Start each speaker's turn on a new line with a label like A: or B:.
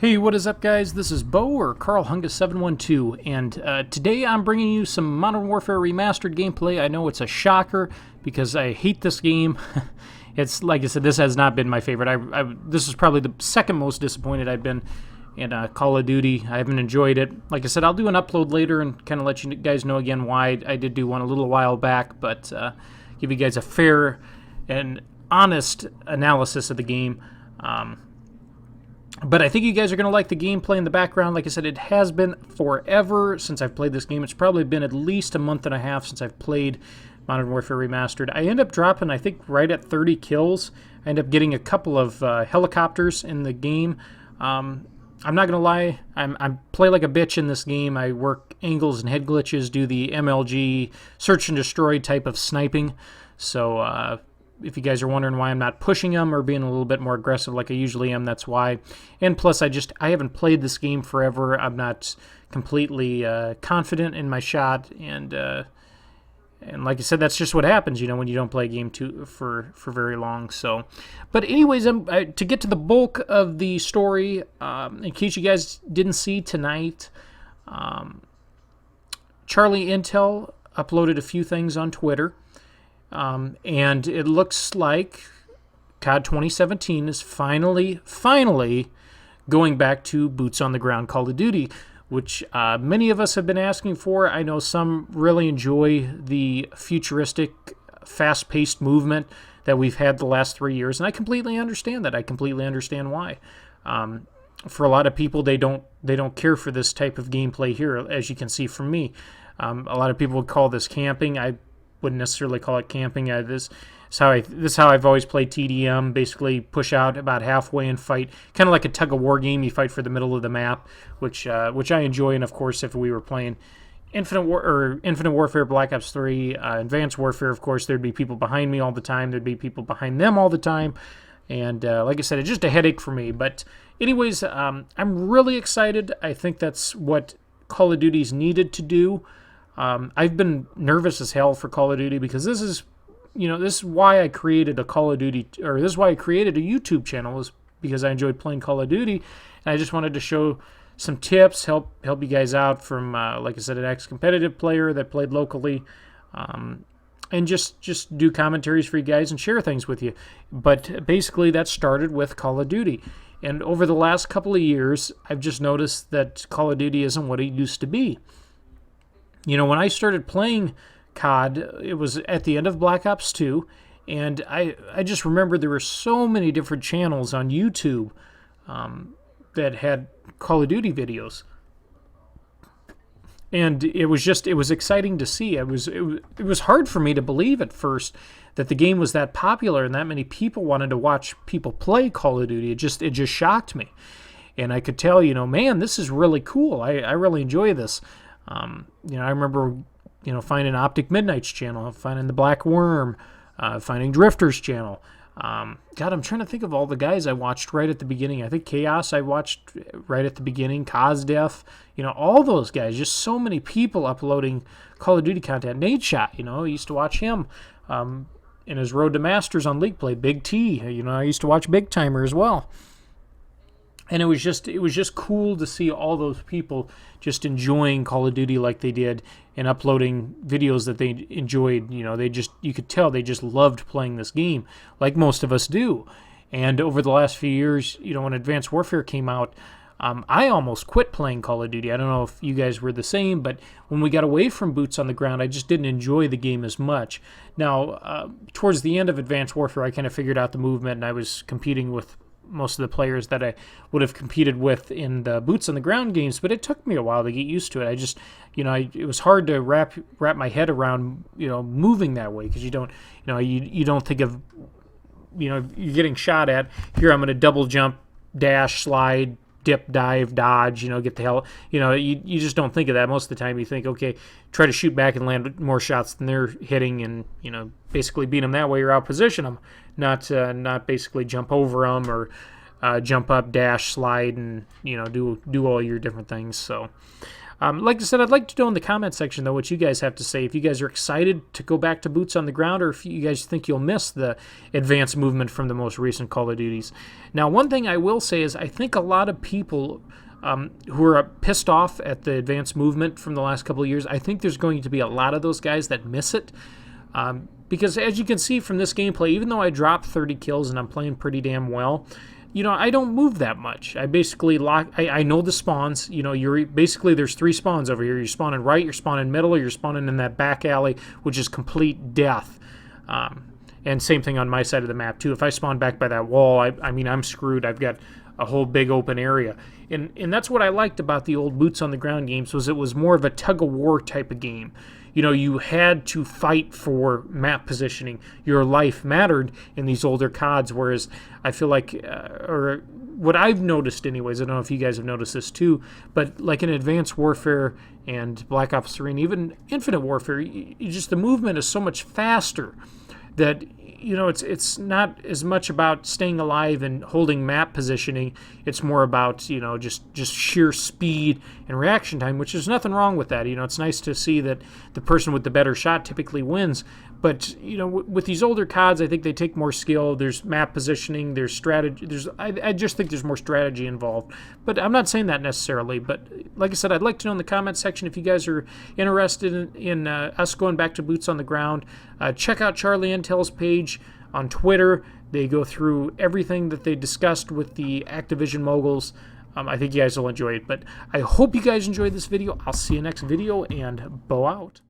A: Hey, what is up, guys? This is Bo, or Carl Hungus712, and today I'm bringing you some Modern Warfare Remastered gameplay. I know it's a shocker because I hate this game. It's like I said, this has not been my favorite. This is probably the second most disappointed I've been in Call of Duty. I haven't enjoyed it. Like I said, I'll do an upload later and kind of let you guys know again why I did do one a little while back, but give you guys a fair and honest analysis of the game. But I think you guys are going to like the gameplay in the background. Like I said, it has been forever since I've played this game. It's probably been at least a month and a half since I've played Modern Warfare Remastered. I end up dropping, I think, right at 30 kills. I end up getting a couple of helicopters in the game. I'm not going to lie, I play like a bitch in this game. I work angles and head glitches, do the MLG search and destroy type of sniping. So, if you guys are wondering why I'm not pushing them or being a little bit more aggressive like I usually am, that's why. And plus, I haven't played this game forever. I'm not completely confident in my shot, and like I said, that's just what happens, you know, when you don't play a game for very long. So, but anyways, to get to the bulk of the story, in case you guys didn't see tonight, Charlie Intel uploaded a few things on Twitter. And it looks like COD 2017 is finally going back to boots on the ground Call of Duty, which many of us have been asking for. I know some really enjoy the futuristic, fast-paced movement that we've had the last 3 years, and I completely understand that. I completely understand why. For a lot of people, they don't care for this type of gameplay here, as you can see from me. A lot of people would call this camping. I wouldn't necessarily call it camping. This is how I've always played TDM. Basically, push out about halfway and fight, kind of like a tug of war game. You fight for the middle of the map, which I enjoy. And of course, if we were playing Infinite Warfare, Black Ops 3, Advanced Warfare, of course, there'd be people behind me all the time. There'd be people behind them all the time. And like I said, it's just a headache for me. But anyways, I'm really excited. I think that's what Call of Duty's needed to do. I've been nervous as hell for Call of Duty because this is why I created a Call of Duty, or this is why I created a YouTube channel, is because I enjoyed playing Call of Duty, and I just wanted to show some tips, help you guys out from, like I said, an ex-competitive player that played locally, and just do commentaries for you guys and share things with you. But basically, that started with Call of Duty, and over the last couple of years, I've just noticed that Call of Duty isn't what it used to be. You know, when I started playing COD, it was at the end of Black Ops 2, and I just remember there were so many different channels on YouTube that had Call of Duty videos. And it was exciting to see. It was hard for me to believe at first that the game was that popular and that many people wanted to watch people play Call of Duty. It just shocked me. And I could tell, man, this is really cool. I really enjoy this. I remember, finding Optic Midnight's channel, finding the Black Worm, finding Drifter's channel. God, I'm trying to think of all the guys I watched right at the beginning. I think Chaos I watched right at the beginning, Cosdeath, all those guys. Just so many people uploading Call of Duty content. Nade Shot, I used to watch him in his Road to Masters on League Play. Big T, I used to watch Big Timer as well. And it was just cool to see all those people just enjoying Call of Duty like they did and uploading videos that they enjoyed. You could tell they just loved playing this game, like most of us do. And over the last few years, when Advanced Warfare came out, I almost quit playing Call of Duty. I don't know if you guys were the same, but when we got away from boots on the ground, I just didn't enjoy the game as much. Now, towards the end of Advanced Warfare, I kind of figured out the movement, and I was competing with most of the players that I would have competed with in the boots on the ground games, but it took me a while to get used to it. I just, it was hard to wrap my head around, moving that way, because you don't think of, you're getting shot at. Here, I'm going to double jump, dash, slide, dip, dive, dodge, get the hell, you just don't think of that. Most of the time you think, okay, try to shoot back and land more shots than they're hitting, and, basically beat them that way or outposition them, not basically jump over them or jump up, dash, slide, and, do all your different things. So, Like I said, I'd like to know in the comment section, though, what you guys have to say. If you guys are excited to go back to boots on the ground, or if you guys think you'll miss the advanced movement from the most recent Call of Duties. Now, one thing I will say is I think a lot of people who are pissed off at the advanced movement from the last couple of years, I think there's going to be a lot of those guys that miss it. Because as you can see from this gameplay, even though I dropped 30 kills and I'm playing pretty damn well, I don't move that much. I basically I know the spawns. Basically there's 3 spawns over here. You're spawning right, you're spawning middle, or you're spawning in that back alley, which is complete death. And same thing on my side of the map too. If I spawn back by that wall, I mean, I'm screwed. I've got a whole big open area. And that's what I liked about the old boots on the ground games, was it was more of a tug-of-war type of game. You had to fight for map positioning. Your life mattered in these older CODs, whereas I feel like, or what I've noticed anyways, I don't know if you guys have noticed this too, but like in Advanced Warfare and Black Ops 3 and even Infinite Warfare, just the movement is so much faster that it's not as much about staying alive and holding map positioning. It's more about just sheer speed and reaction time, which there's nothing wrong with that. It's nice to see that the person with the better shot typically wins. But with these older CODs, I think they take more skill. There's map positioning, there's strategy. I just think there's more strategy involved. But I'm not saying that necessarily. But like I said, I'd like to know in the comment section if you guys are interested in us going back to boots on the ground. Check out Charlie Intel's page on Twitter. They go through everything that they discussed with the Activision moguls. I think you guys will enjoy it. But I hope you guys enjoyed this video. I'll see you next video, and bow out.